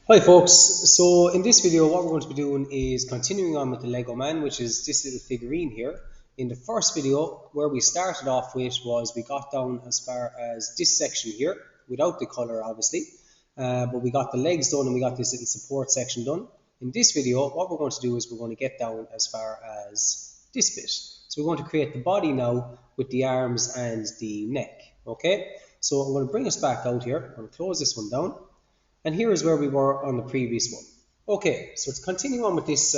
Hi folks, so in this video what we're going to be doing is continuing on with the Lego man, which is this little figurine here. In the first video where we started off with was we got down as far as this section here without the colour obviously, but we got the legs done and we got this little support section done. In this video what we're going to do is we're going to get down as far as this bit. So we're going to create the body now with the arms and the neck, okay? So I'm going to bring us back out here, I'm going to close this one down. And here is where we were on the previous one. Okay, so to continue on with this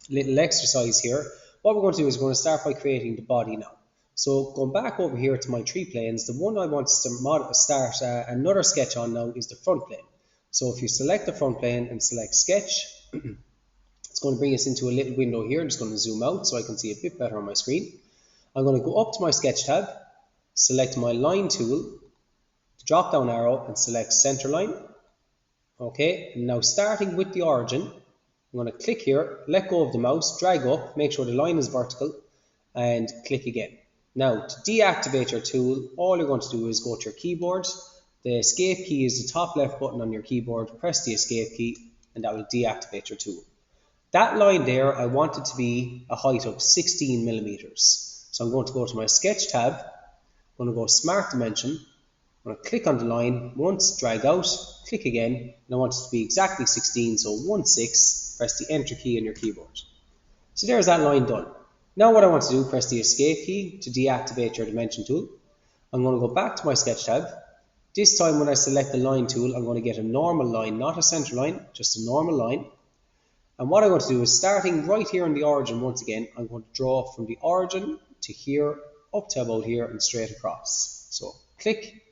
little exercise here, what we're going to do is we're going to start by creating the body now. So going back over here to my tree planes, the one I want to start another sketch on now is the front plane. So if you select the front plane and select sketch, it's going to bring us into a little window here. I'm just going to zoom out so I can see a bit better on my screen. I'm going to go up to my sketch tab, select my line tool, drop down arrow and select center line. Okay, now starting with the origin, I'm going to click here, let go of the mouse, drag up, make sure the line is vertical, and click again. Now, to deactivate your tool, all you're going to do is go to your keyboard. The escape key is the top left button on your keyboard. Press the escape key, and that will deactivate your tool. That line there, I want it to be a height of 16 millimeters. So I'm going to go to my sketch tab, I'm going to go smart dimension, I'm going to click on the line once, drag out, click again, and I want it to be exactly 16, so 16, press the enter key on your keyboard. So there's that line done. Now what I want to do, press the escape key to deactivate your dimension tool. I'm going to go back to my sketch tab. This time when I select the line tool, I'm going to get a normal line, not a center line, just a normal line. And what I'm going to do is starting right here on the origin once again, I'm going to draw from the origin to here, up to about here and straight across. So click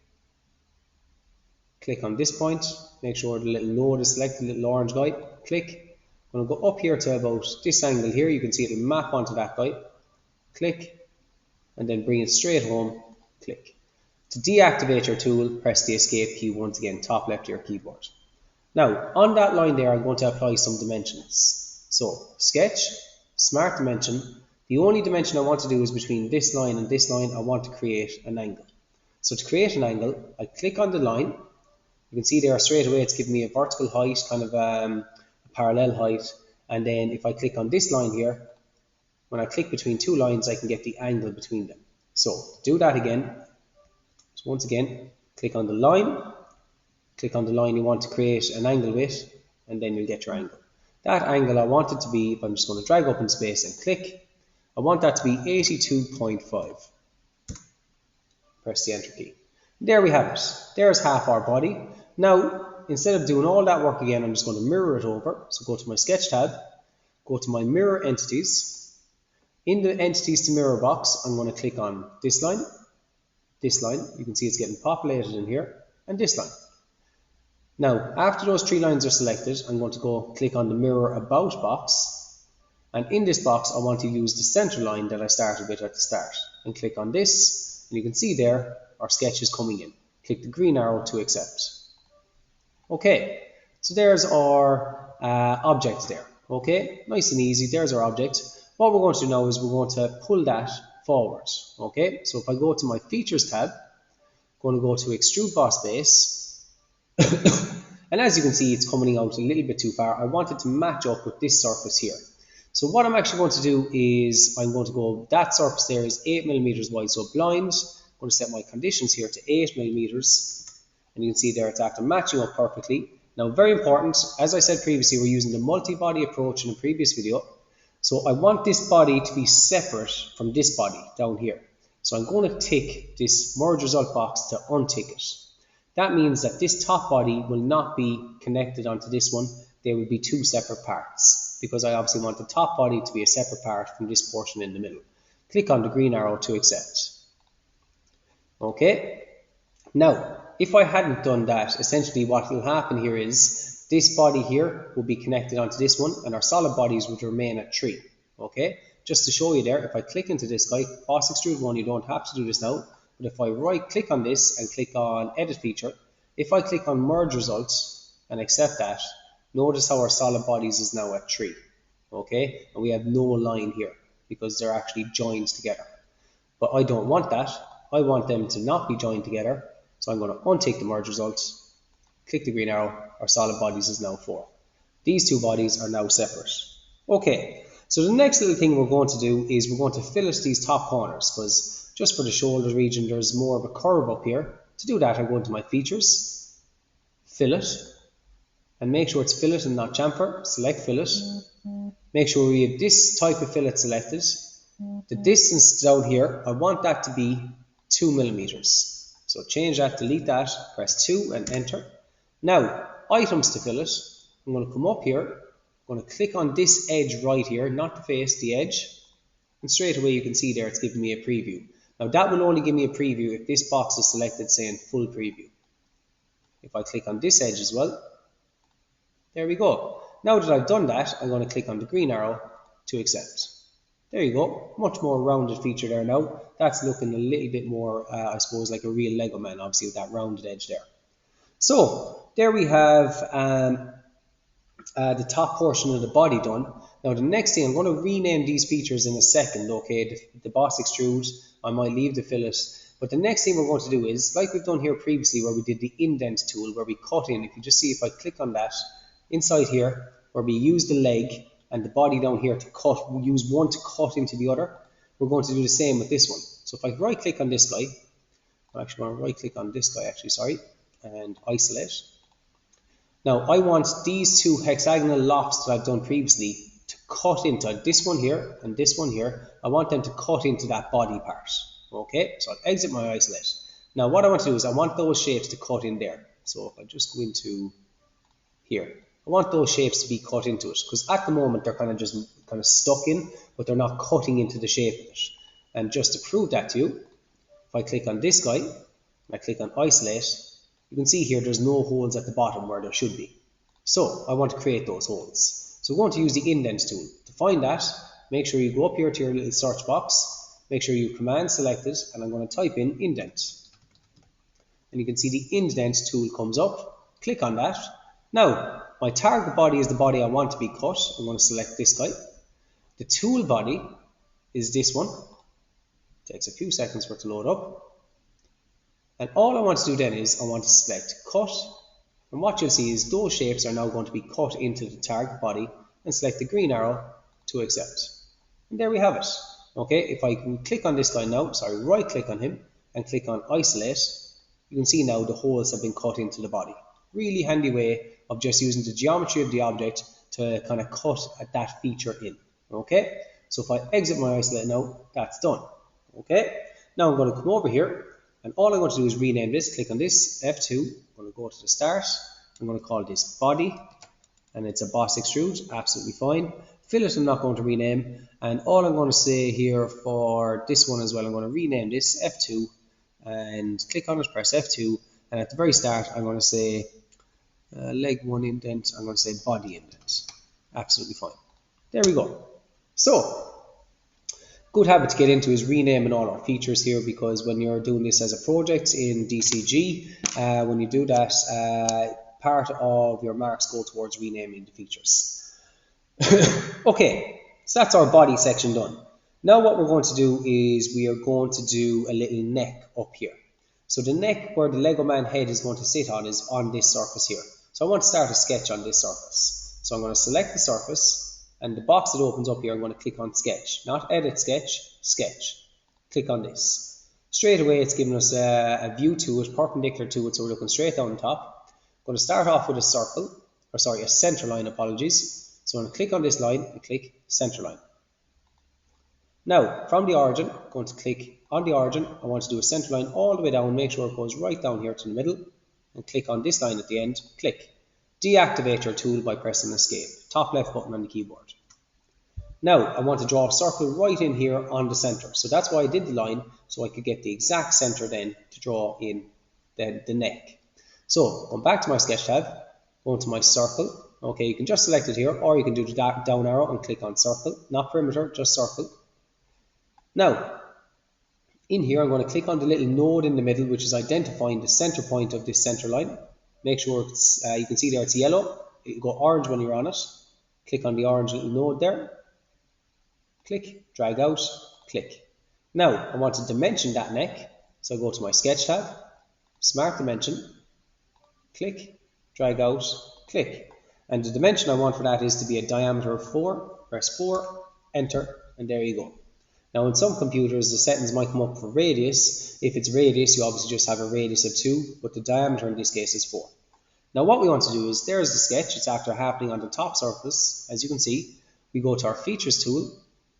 on this point, make sure the little node is selected, the little orange guy, click. I'm going to go up here to about this angle here, you can see it will map onto that guy, click, and then bring it straight home, click. To deactivate your tool, press the escape key once again, top left of your keyboard. Now, on that line there, I'm going to apply some dimensions. So, sketch, smart dimension, the only dimension I want to do is between this line and this line, I want to create an angle. So to create an angle, I click on the line. You can see there straight away it's giving me a vertical height, kind of a parallel height. And then if I click on this line here, when I click between two lines, I can get the angle between them. So to do that again, so once again, click on the line you want to create an angle with, and then you'll get your angle. That angle I want it to be, if I'm just going to drag up in space and click, I want that to be 82.5. Press the enter key. There we have it. There's half our body. Now, instead of doing all that work again, I'm just going to mirror it over. So go to my sketch tab, go to my mirror entities. In the entities to mirror box, I'm going to click on this line. You can see it's getting populated in here, and this line. Now, after those three lines are selected, I'm going to go click on the mirror about box. And in this box, I want to use the center line that I started with at the start. And click on this, and you can see there, our sketch is coming in. Click the green arrow to accept. Okay, so there's our object there. Okay, nice and easy, there's our object. What we're going to do now is we're going to pull that forward. Okay, so if I go to my features tab, I'm going to go to extrude boss base. And as you can see, it's coming out a little bit too far. I want it to match up with this surface here. So what I'm actually going to do is I'm going to go, that surface there is 8 millimeters wide, so blind. I'm going to set my conditions here to 8 millimeters. And you can see there it's after matching up perfectly. Now, very important, as I said previously, we're using the multi-body approach in the previous video. So I want this body to be separate from this body down here. So I'm going to tick this merge result box to untick it. That means that this top body will not be connected onto this one. They will be two separate parts, because I obviously want the top body to be a separate part from this portion in the middle. Click on the green arrow to accept. Okay, now if I hadn't done that, essentially what will happen here is this body here will be connected onto this one, and our solid bodies would remain at 3. Okay, just to show you there, if I click into this guy, boss extrude 1, you don't have to do this now, but if I right click on this and click on edit feature, if I click on merge results and accept that, notice how our solid bodies is now at 3. Okay, and we have no line here because they're actually joined together. But I don't want that. I want them to not be joined together. So I'm going to untick the merge results, click the green arrow, our solid bodies is now 4. These two bodies are now separate. Okay, so the next little thing we're going to do is we're going to fillet these top corners, because just for the shoulder region there's more of a curve up here. To do that, I'm going to my features, fillet, and make sure it's fillet and not chamfer. Select fillet. Make sure we have this type of fillet selected. The distance down here, I want that to be 2 millimeters. So change that, delete that, press 2 and enter. Now, items to fillet. I'm going to come up here. I'm going to click on this edge right here, not the face, the edge. And straight away you can see there it's giving me a preview. Now that will only give me a preview if this box is selected saying full preview. If I click on this edge as well, there we go. Now that I've done that, I'm going to click on the green arrow to accept. There you go, much more rounded feature there now. That's looking a little bit more, I suppose, like a real Lego man, obviously with that rounded edge there. So there we have the top portion of the body done. Now the next thing, I'm going to rename these features in a second, okay? The boss extrude, I might leave the fillet. But the next thing we're going to do is, like we've done here previously where we did the indent tool, where we cut in. If you just see, if I click on that, inside here, where we use the leg and the body down here to cut, we use one to cut into the other. We're going to do the same with this one. So if I right click on this guy, I'm actually going to right click on this guy actually, sorry, and isolate. Now I want these two hexagonal lofts that I've done previously to cut into this one here and this one here. I want them to cut into that body part. Okay, so I'll exit my isolate. Now what I want to do is I want those shapes to cut in there. So if I just go into here, I want those shapes to be cut into it, because at the moment they're kind of stuck in, but they're not cutting into the shape of it. And just to prove that to you, if I click on this guy, and I click on isolate, you can see here there's no holes at the bottom where there should be. So I want to create those holes. So we're going to use the indent tool. To find that, make sure you go up here to your little search box, make sure you command selected, and I'm going to type in indent. And you can see the indent tool comes up. Click on that. Now, my target body is the body I want to be cut. I'm going to select this guy. The tool body is this one. It takes a few seconds for it to load up. And all I want to do then is I want to select cut. And what you'll see is those shapes are now going to be cut into the target body, and select the green arrow to accept. And there we have it. Okay, if I can click on this guy now, right click on him and click on isolate, you can see now the holes have been cut into the body. Really handy way of just using the geometry of the object to kind of cut that feature in. Okay, so if I exit my isolate now, that's done. Okay, now I'm going to come over here, and all I'm going to do is rename this. Click on this, F2, I'm going to go to the start, I'm going to call this body, and it's a boss extrude, absolutely fine. Fillet I'm not going to rename, and all I'm going to say here for this one as well, I'm going to rename this F2, and click on it, press F2, and at the very start I'm going to say leg 1 indent, I'm going to say body indent. Absolutely fine. There we go. So, good habit to get into is renaming all our features here, because when you're doing this as a project in DCG, when you do that, part of your marks go towards renaming the features. Okay, so that's our body section done. Now what we're going to do is we are going to do a little neck up here. So the neck where the Lego man head is going to sit on is on this surface here. So I want to start a sketch on this surface. So I'm going to select the surface, and the box that opens up here, I'm going to click on sketch, not edit sketch, sketch. Click on this. Straight away it's giving us a view to it, perpendicular to it, so we're looking straight down the top. I'm going to start off with a circle, or sorry, a center line, apologies. So I'm going to click on this line and click center line. Now, from the origin, I'm going to click on the origin. I want to do a center line all the way down, make sure it goes right down here to the middle, and click on this line at the end, click. Deactivate your tool by pressing escape, top left button on the keyboard. Now, I want to draw a circle right in here on the center. So that's why I did the line, so I could get the exact center then to draw in the neck. So, going back to my sketch tab, going to my circle. Okay, you can just select it here, or you can do the down arrow and click on circle, not perimeter, just circle. Now, in here I'm going to click on the little node in the middle, which is identifying the center point of this center line. Make sure it's, you can see there it's yellow, it'll go orange when you're on it. Click on the orange little node there, click, drag out, click. Now, I want to dimension that neck, so I go to my sketch tab, smart dimension, click, drag out, click. And the dimension I want for that is to be a diameter of 4. Press 4, enter, and there you go. Now in some computers the settings might come up for radius. If it's radius, you obviously just have a radius of 2, but the diameter in this case is 4. Now what we want to do is, there's the sketch. It's after happening on the top surface. As you can see, we go to our features tool,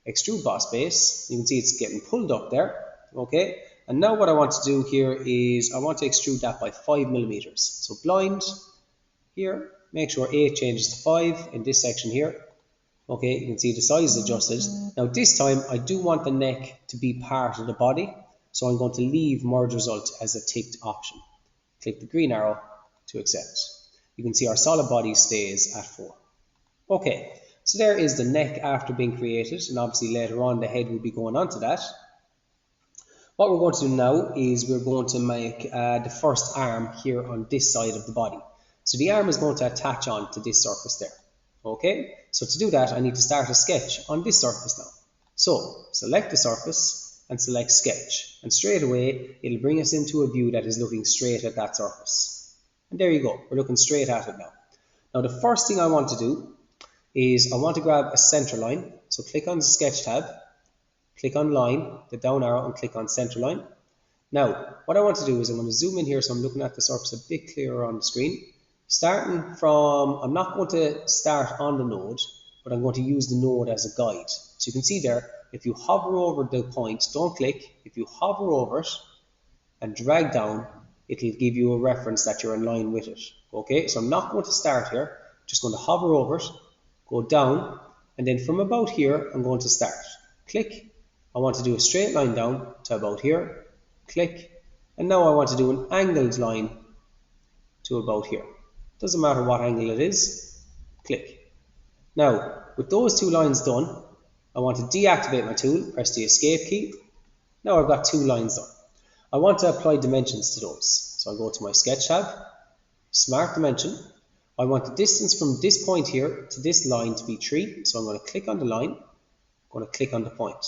extrude boss base. You can see it's getting pulled up there. Okay, and now what I want to do here is I want to extrude that by 5 millimeters. So blind here, make sure 8 changes to 5 in this section here. Okay, you can see the size is adjusted. Now this time I do want the neck to be part of the body, so I'm going to leave merge result as a ticked option. Click the green arrow to accept. You can see our solid body stays at 4. Okay, so there is the neck after being created, and obviously later on the head will be going onto that. What we're going to do now is we're going to make the first arm here on this side of the body. So the arm is going to attach on to this surface there. Okay, so to do that I need to start a sketch on this surface now. So select the surface and select sketch, and straight away it'll bring us into a view that is looking straight at that surface. And there you go, we're looking straight at it now. Now the first thing I want to do is I want to grab a center line. So click on the sketch tab, click on line, the down arrow, and click on center line. Now what I want to do is I'm going to zoom in here so I'm looking at the surface a bit clearer on the screen. Starting from, I'm not going to start on the node, but I'm going to use the node as a guide. So you can see there, if you hover over the point, don't click, if you hover over it and drag down, it'll give you a reference that you're in line with it. Okay, so I'm not going to start here, just going to hover over it, go down, and then from about here, I'm going to start. Click, I want to do a straight line down to about here, click, and now I want to do an angled line to about here. Doesn't matter what angle it is, click. Now, with those 2 lines done, I want to deactivate my tool, press the escape key. Now I've got 2 lines done. I want to apply dimensions to those. So I go to my sketch tab, smart dimension. I want the distance from this point here to this line to be 3. So I'm going to click on the line, I'm going to click on the point.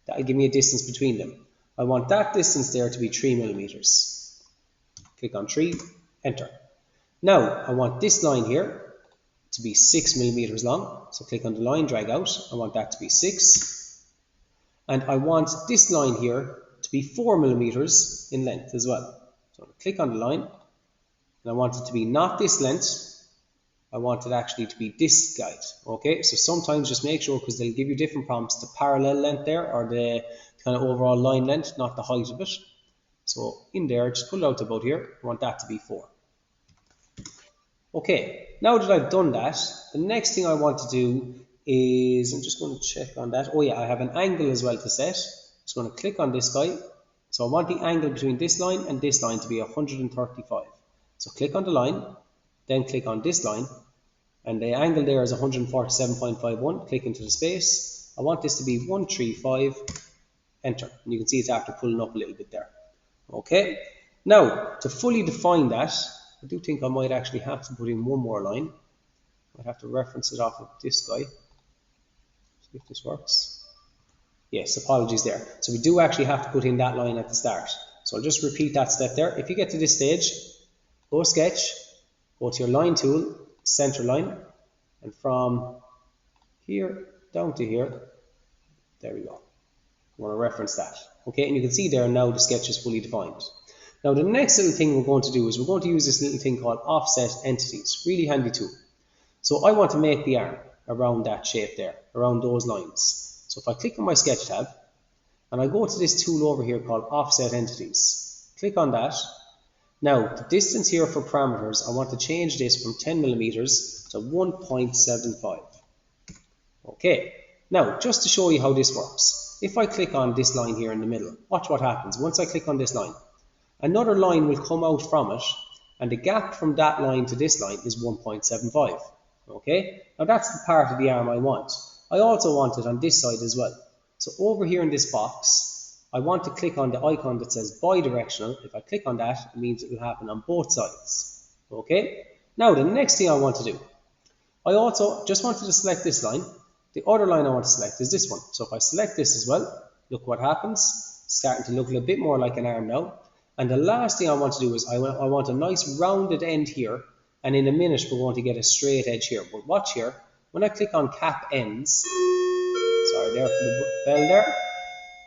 That will give me a distance between them. I want that distance there to be 3 millimeters. Click on 3, enter. Now I want this line here to be 6 millimeters long. So click on the line, drag out. I want that to be 6. And I want this line here to be 4 millimeters in length as well. So I'm click on the line, and I want it to be not this length. I want it actually to be this guide. Okay, so sometimes just make sure, because they'll give you different prompts, the parallel length there, or the kind of overall line length, not the height of it. So in there, just pull it out to about here. I want that to be 4. Okay, now that I've done that, the next thing I want to do is, I'm just going to check on that. Oh yeah, I have an angle as well to set. Just going to click on this guy. So I want the angle between this line and this line to be 135. So click on the line, then click on this line, and the angle there is 147.51. Click into the space. I want this to be 135, enter. And you can see it's after pulling up a little bit there. Okay, now to fully define that, I do think I might actually have to put in one more line. I'd have to reference it off of this guy. See if this works. Yes, apologies there. So we do actually have to put in that line at the start. So I'll just repeat that step there. If you get to this stage, go sketch, go to your line tool, center line, and from here down to here, there we go. I want to reference that. Okay, and you can see there now the sketch is fully defined. Now the next little thing we're going to do is we're going to use this little thing called offset entities. Really handy tool. So I want to make the arm around that shape there, around those lines. So if I click on my sketch tab and I go to this tool over here called offset entities, click on that. Now the distance here for parameters, I want to change this from 10 millimeters to 1.75. Okay, now just to show you how this works, if I click on this line here in the middle, watch what happens. Once I click on this line, another line will come out from it, and the gap from that line to this line is 1.75. Okay, now that's the part of the arm I want. I also want it on this side as well. So over here in this box, I want to click on the icon that says bidirectional. If I click on that, it means it will happen on both sides. Okay, now the next thing I want to do, I also just wanted to select this line. The other line I want to select is this one. So if I select this as well, look what happens. It's starting to look a little bit more like an arm now. And the last thing I want to do is I want a nice rounded end here and in a minute we're going to get a straight edge here. But watch here, when I click on cap ends, sorry there for the bell there,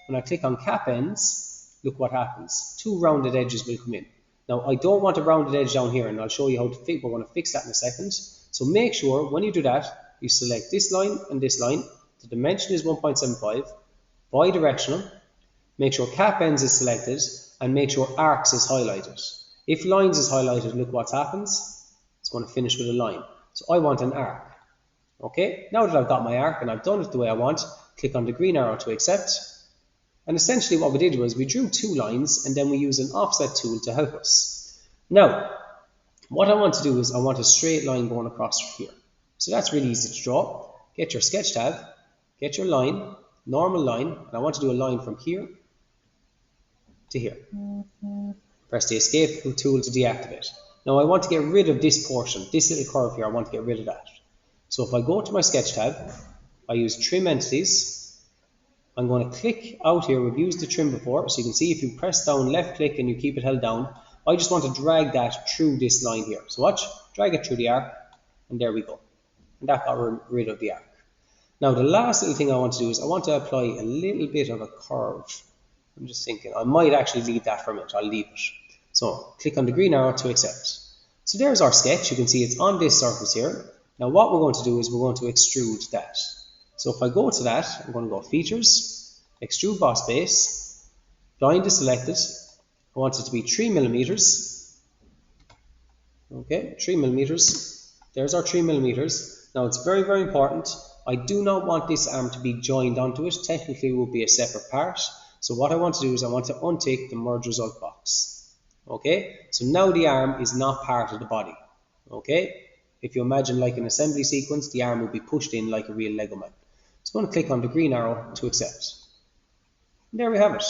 when I click on cap ends, look what happens. Two rounded edges will come in. Now I don't want a rounded edge down here, and I'll show you how to fix. We're going to fix that in a second. So make sure when you do that, you select this line and this line. The dimension is 1.75, bidirectional. Make sure cap ends is selected, and make sure arcs is highlighted. If lines is highlighted, look what happens. It's going to finish with a line. So I want an arc. Okay, now that I've got my arc and I've done it the way I want, click on the green arrow to accept. And essentially what we did was we drew two lines and then we used an offset tool to help us. Now, what I want to do is I want a straight line going across here. So that's really easy to draw. Get your sketch tab, get your line, normal line, and I want to do a line from here to here. Press the escape tool to deactivate. Now I want to get rid of this portion, this little curve here, I want to get rid of that. So if I go to my sketch tab, I use trim entities. I'm going to click out here. We've used the trim before, so you can see if you press down left click and you keep it held down, I just want to drag that through this line here. So watch, drag it through the arc, and there we go. And that got rid of the arc. Now the last little thing I want to do is I want to apply a little bit of a curve. I'm just thinking, I might actually leave that for a minute. I'll leave it. So click on the green arrow to accept. So there's our sketch. You can see it's on this surface here. Now what we're going to do is we're going to extrude that. So if I go to that, I'm going to go Features, Extrude Boss Base, Blind is selected. I want it to be 3 millimeters. Okay, 3 millimeters. There's our 3 millimeters. Now it's very, very important. I do not want this arm to be joined onto it. Technically it will be a separate part. So what I want to do is I want to untick the merge result box. Okay, so now the arm is not part of the body. Okay, if you imagine like an assembly sequence, the arm will be pushed in like a real Lego man. So I'm going to click on the green arrow to accept. And there we have it.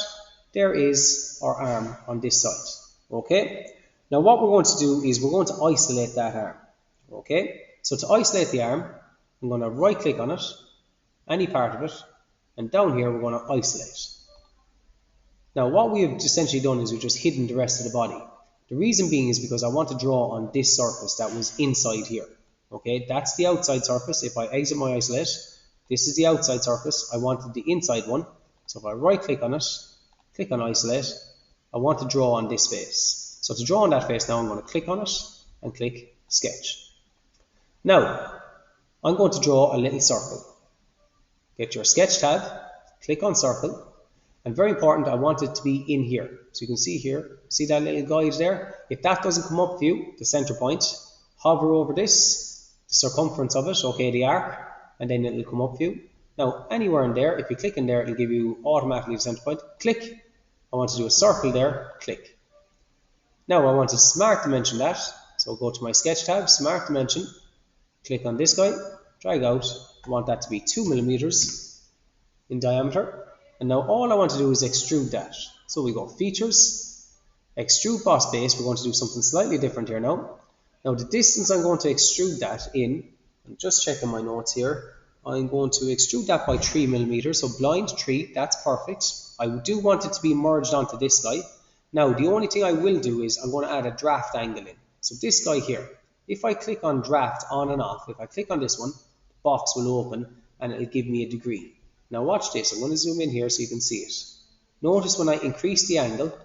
There is our arm on this side. Okay, now what we're going to do is we're going to isolate that arm. Okay, so to isolate the arm, I'm going to right click on it, any part of it, and down here we're going to isolate. Now what we have essentially done is we've just hidden the rest of the body. The reason being is because I want to draw on this surface that was inside here. Okay, that's the outside surface. If I exit my isolate, this is the outside surface. I wanted the inside one. So if I right click on it, click on isolate, I want to draw on this face. So to draw on that face now, I'm going to click on it and click sketch. Now I'm going to draw a little circle. Get your sketch tab, click on circle. And very important, I want it to be in here. So you can see here, see that little guide there? If that doesn't come up for you, the center point, hover over this, the circumference of it, okay, the arc, and then it'll come up for you. Now, anywhere in there, if you click in there, it'll give you automatically the center point. Click. I want to do a circle there, click. Now I want to smart dimension that. So go to my sketch tab, smart dimension, click on this guy, drag out. I want that to be 2 millimeters in diameter. And now all I want to do is extrude that. So we go Features, Extrude Boss Base. We're going to do something slightly different here now. Now the distance I'm going to extrude that in, I'm just checking my notes here. I'm going to extrude that by 3 millimeters. So blind 3, that's perfect. I do want it to be merged onto this guy. Now the only thing I will do is I'm going to add a draft angle in. So this guy here, if I click on draft on and off, if I click on this one, the box will open and it'll give me a degree. Now watch this, I'm going to zoom in here so you can see it. Notice when I increase the angle,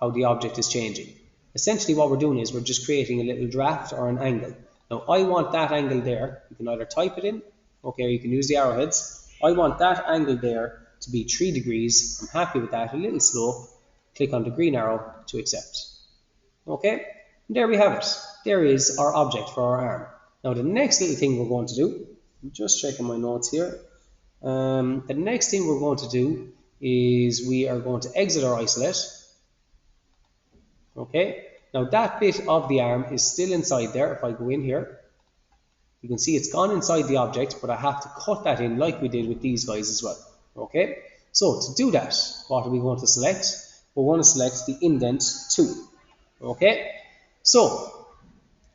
how the object is changing. Essentially what we're doing is we're just creating a little draft or an angle. Now I want that angle there, you can either type it in, okay, or you can use the arrowheads. I want that angle there to be 3 degrees, I'm happy with that, a little slope, click on the green arrow to accept. Okay, and there we have it. There is our object for our arm. Now the next little thing we're going to do, I'm just checking my notes here. The next thing we're going to do is we are going to exit our isolate. Okay, now that bit of the arm is still inside there. If I go in here, you can see it's gone inside the object, but I have to cut that in like we did with these guys as well. Okay, so to do that, what are we going to select? We're going to select the indent tool. Okay, so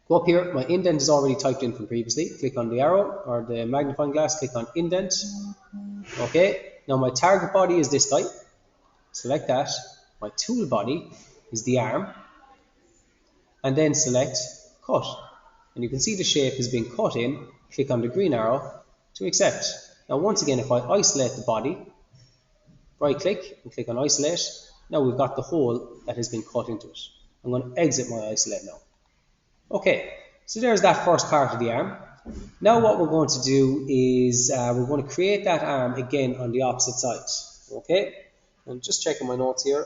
go up here, my indent is already typed in from previously. Click on the arrow or the magnifying glass, click on indent. Okay, now my target body is this guy. Select that. My tool body is the arm. and then select cut. And you can see the shape has been cut in. Click on the green arrow to accept. Now once again, if I isolate the body, right click and click on isolate, now we've got the hole that has been cut into it. I'm going to exit my isolate now. Okay, so there's that first part of the arm. Now what we're going to do is we're going to create that arm again on the opposite side. Okay, I'm just checking my notes here.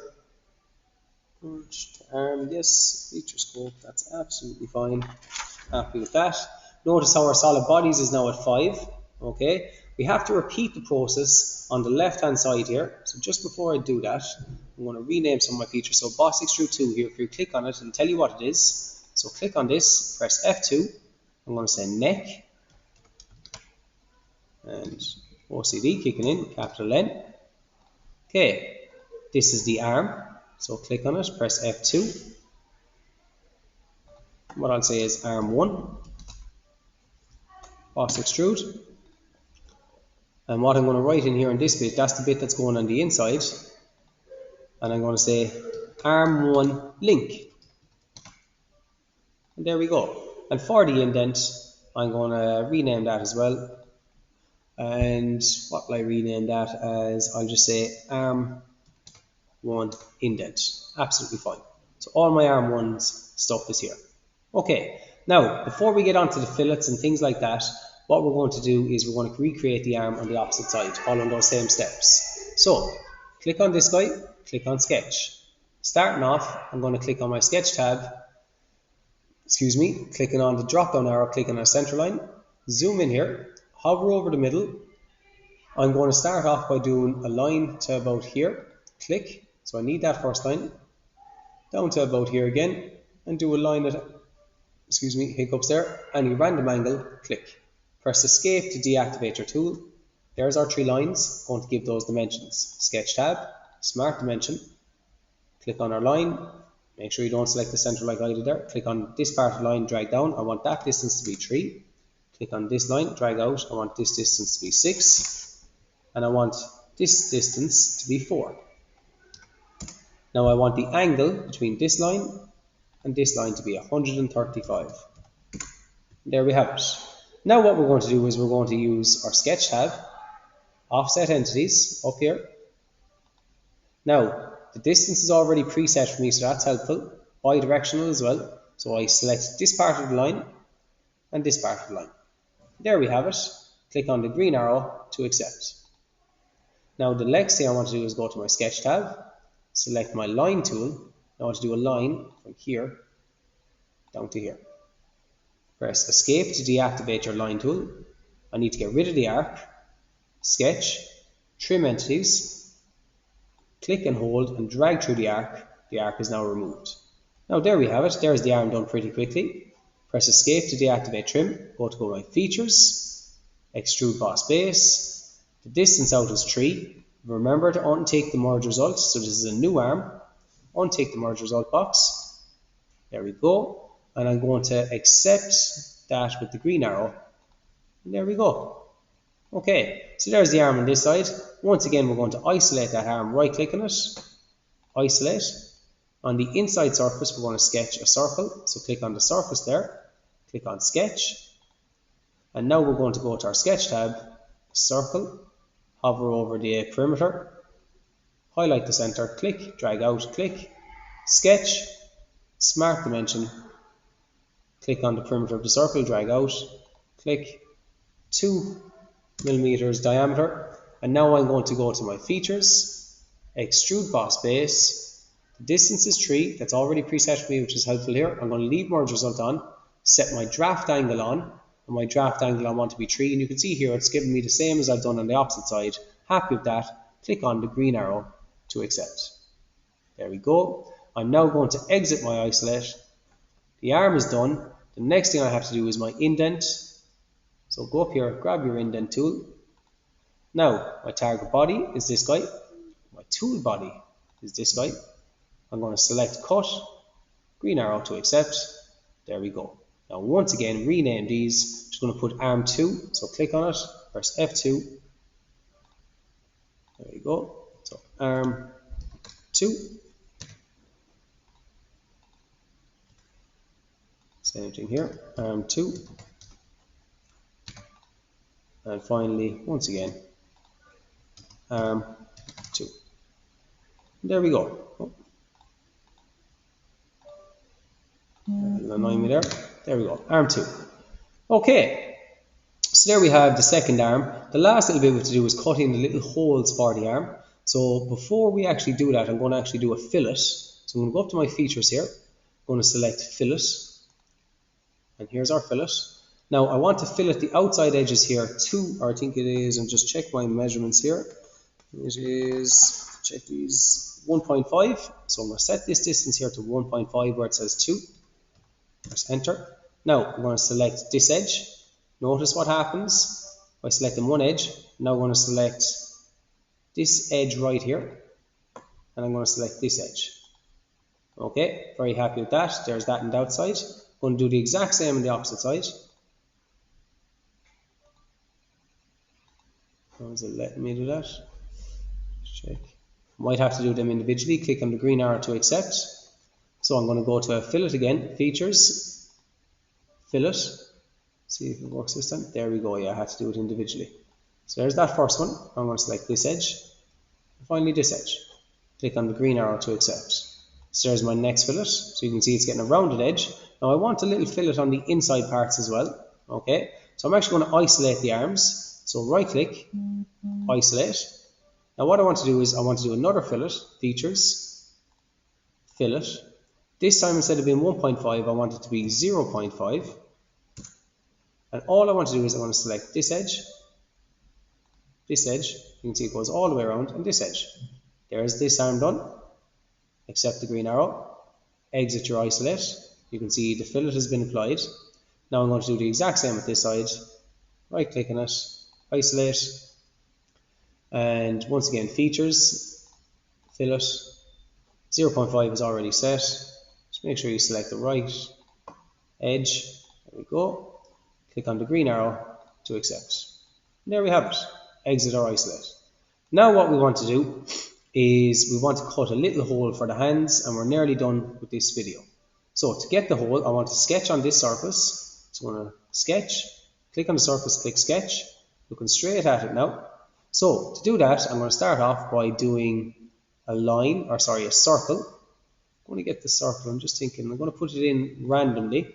Arm, yes, feature scope, that's absolutely fine. Happy with that. Notice how our solid bodies is now at 5. Okay, we have to repeat the process on the left hand side here. So just before I do that, I'm going to rename some of my features. So boss extrude 2 here, if you click on it, it'll tell you what it is. So click on this, press F2. I'm going to say neck, and OCD kicking in, capital N. Okay, this is the arm. So click on it, press F2. What I'll say is arm 1, boss extrude. And what I'm going to write in here in this bit, that's the bit that's going on the inside. And I'm going to say arm 1 link. And there we go. And for the indent, I'm going to rename that as well. And what will I rename that as? I'll just say arm 1 indent. Absolutely fine. So all my arm 1's stuff is here. Okay, now before we get on to the fillets and things like that, what we're going to do is we're going to recreate the arm on the opposite side, following those same steps. So click on this guy, click on sketch. Starting off, I'm going to click on my sketch tab, clicking on the drop down arrow, clicking on center line, zoom in here, hover over the middle. I'm going to start off by doing a line to about here, click, so I need that first line, down to about here again, and do a line at, hiccups there, any random angle, click. Press escape to deactivate your tool. There's our 3 lines, going to give those dimensions. Sketch tab, smart dimension, click on our line, make sure you don't select the center like I did there, click on this part of the line, drag down, I want that distance to be 3, click on this line, drag out, I want this distance to be 6, and I want this distance to be 4. Now I want the angle between this line and this line to be 135. There we have it. Now what we're going to do is we're going to use our sketch tab, offset entities up here. Now the distance is already preset for me, so that's helpful. Bidirectional as well. So I select this part of the line and this part of the line. There we have it. Click on the green arrow to accept. Now the next thing I want to do is go to my sketch tab, select my line tool. I want to do a line from here down to here. Press escape to deactivate your line tool. I need to get rid of the arc. Sketch, trim entities, click and hold and drag through the arc. The arc is now removed. Now there we have it. There's the arm done pretty quickly. Press escape to deactivate trim. Go to my features, extrude boss base. The distance out is 3. Remember to untick the merge results. So this is a new arm. Untick the merge result box. There we go. And I'm going to accept that with the green arrow. And there we go. Okay, so there's the arm on this side. Once again, we're going to isolate that arm, right click on it, isolate. On the inside surface, we're going to sketch a circle. So click on the surface there, click on sketch. And now we're going to go to our sketch tab, circle, hover over the perimeter, highlight the center, click, drag out, click, sketch, smart dimension, click on the perimeter of the circle, drag out, click, 2 millimeters diameter. And now I'm going to go to my features, extrude boss base. The distance is 3, that's already preset for me, which is helpful here. I'm going to leave merge result on, set my draft angle on, and my draft angle I want to be 3. And you can see here it's giving me the same as I've done on the opposite side. Happy with that, click on the green arrow to accept. There we go. I'm now going to exit my isolate. The arm is done. The next thing I have to do is my indent. So go up here, grab your indent tool. Now my target body is this guy. My tool body is this guy. I'm going to select cut, green arrow to accept. There we go. Now once again, rename these. Just going to put arm 2. So click on it, press F2. There we go. So arm 2. Same thing here, arm 2. And finally, once again, arm 2. There we go. Oh. Annoying me there. There we go, arm 2. Okay, so there we have the second arm. The last little bit we have to do is cut in the little holes for the arm. So before we actually do that, I'm going to actually do a fillet. So I'm going to go up to my features here. I'm going to select fillet. And here's our fillet. Now I want to fillet the outside edges here to, or I think it is, and just check my measurements here. It is, check these, 1.5. So I'm going to set this distance here to 1.5 where it says 2. Press enter. Now I'm going to select this edge. Notice what happens by selecting one edge. Now I'm going to select this edge right here. And I'm going to select this edge. Okay, very happy with that. There's that on the outside. I'm going to do the exact same on the opposite side. How is it letting me do that? Check. Might have to do them individually. Click on the green arrow to accept. So I'm going to go to fillet again. Features. Fillet. See if it works this time. There we go. Yeah, I had to do it individually. So there's that first one. I'm going to select this edge. And finally this edge. Click on the green arrow to accept. So there's my next fillet. So you can see it's getting a rounded edge. Now I want a little fillet on the inside parts as well. Okay. So I'm actually going to isolate the arms. So right click, isolate. Now what I want to do is I want to do another fillet, features, fillet. This time instead of being 1.5, I want it to be 0.5. And all I want to do is I want to select this edge. You can see it goes all the way around, and this edge. There's this arm done. Accept the green arrow. Exit your isolate. You can see the fillet has been applied. Now I'm going to do the exact same with this side. Right click on it. Isolate, and once again features, fillet, 0.5 is already set. Just make sure you select the right edge. There we go. Click on the green arrow to accept. And there we have it. Exit or isolate. Now what we want to do is we want to cut a little hole for the hands, and we're nearly done with this video. So to get the hole, I want to sketch on this surface. So I'm going to sketch, click on the surface, click sketch. Looking straight at it now. So to do that, I'm going to start off by doing a line, or sorry, a circle. I'm going to get the circle. I'm just thinking, I'm going to put it in randomly.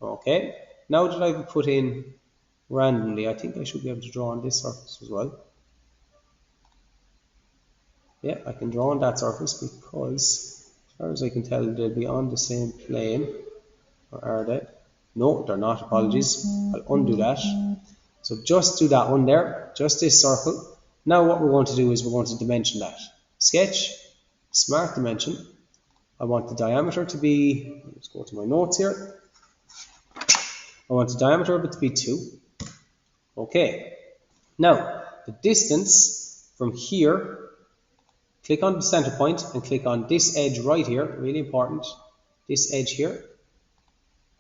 Okay. Now that I've put in randomly, I think I should be able to draw on this surface as well. Yeah, I can draw on that surface because, as far as I can tell, they'll be on the same plane. Or are they? No, they're not. Apologies. I'll undo that. So just do that one there, just this circle. Now what we're going to do is we're going to dimension that. Sketch, smart dimension. I want the diameter to be, let's go to my notes here. I want the diameter of it to be 2. Okay. Now, the distance from here, click on the center point and click on this edge right here, really important, this edge here.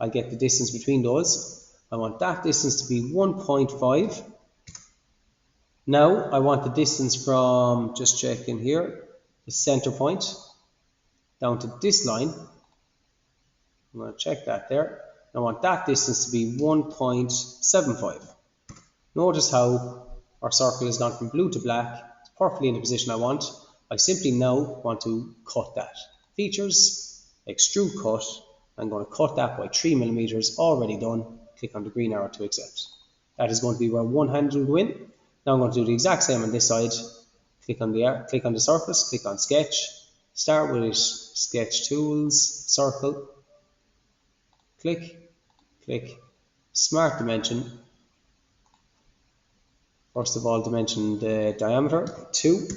I'll get the distance between those. I want that distance to be 1.5. Now I want the distance from, just checking here, the center point down to this line. I'm going to check that there. I want that distance to be 1.75. Notice how our circle has gone from blue to black. It's perfectly in the position I want. I simply now want to cut that. Features, extrude cut. I'm going to cut that by 3 millimeters, already done. Click on the green arrow to accept. That is going to be where one hand will go in. Now I'm going to do the exact same on this side. Click on the surface, click on sketch. Start with sketch tools, circle. Click, click, smart dimension. First of all, dimension the diameter, 2.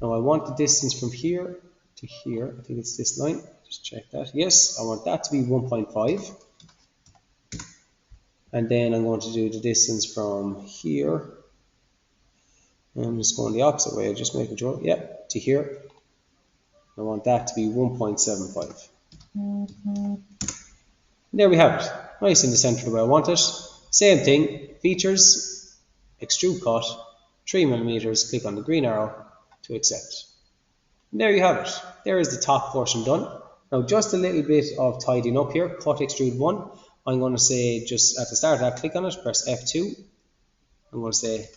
Now I want the distance from here to here. I think it's this line. Just check that. Yes, I want that to be 1.5. And then I'm going to do the distance from here. I'm just going the opposite way, just making sure. Yeah, to here. I want that to be 1.75. There we have it. Nice in the center the way I want it. Same thing. Features, extrude cut, 3 millimeters. Click on the green arrow to accept. And there you have it. There is the top portion done. Now just a little bit of tidying up here. Cut extrude 1. I'm going to say just at the start of that, click on it, press F2. I'm going to say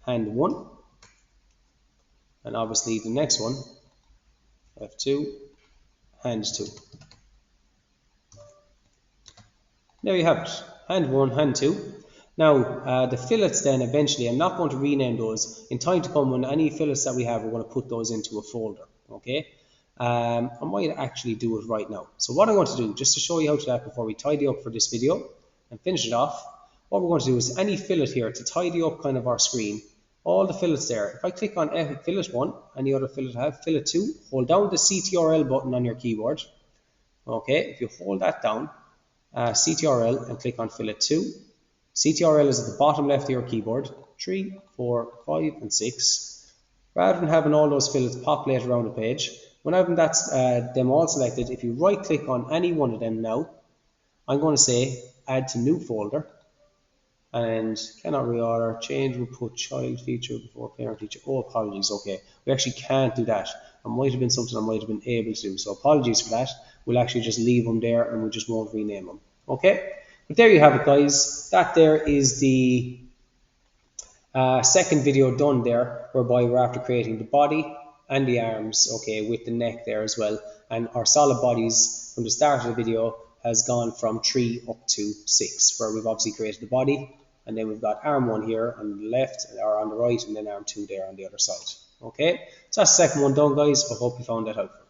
hand 1. And obviously the next one, F2, hand 2. There you have it, hand 1, hand 2. Now the fillets then eventually, I'm not going to rename those. In time to come, when any fillets that we have, we're going to put those into a folder, okay? I might actually do it right now. So what I'm going to do, just to show you how to do that before we tidy up for this video and finish it off, what we're going to do is any fillet here to tidy up kind of our screen, all the fillets there. If I click on fillet 1, any other fillet I have, fillet 2, hold down the CTRL button on your keyboard. Okay, if you hold that down, CTRL, and click on fillet 2. CTRL is at the bottom left of your keyboard, 3, 4, 5, and 6. Rather than having all those fillets populate around the page, whenever that's them all selected, if you right click on any one of them now, I'm going to say add to new folder, and cannot reorder, change, we'll put child feature before parent teacher. Oh, apologies, okay. We actually can't do that. It might have been something I might have been able to do, so apologies for that. We'll actually just leave them there and we just won't rename them. Okay, but there you have it, guys. That there is the second video done there, whereby we're after creating the body and the arms, okay, with the neck there as well. And our solid bodies from the start of the video has gone from 3 up to 6, where we've obviously created the body, and then we've got arm 1 here on the left or on the right, and then arm 2 there on the other side. Okay, so that's the second one done, guys. I hope you found that helpful.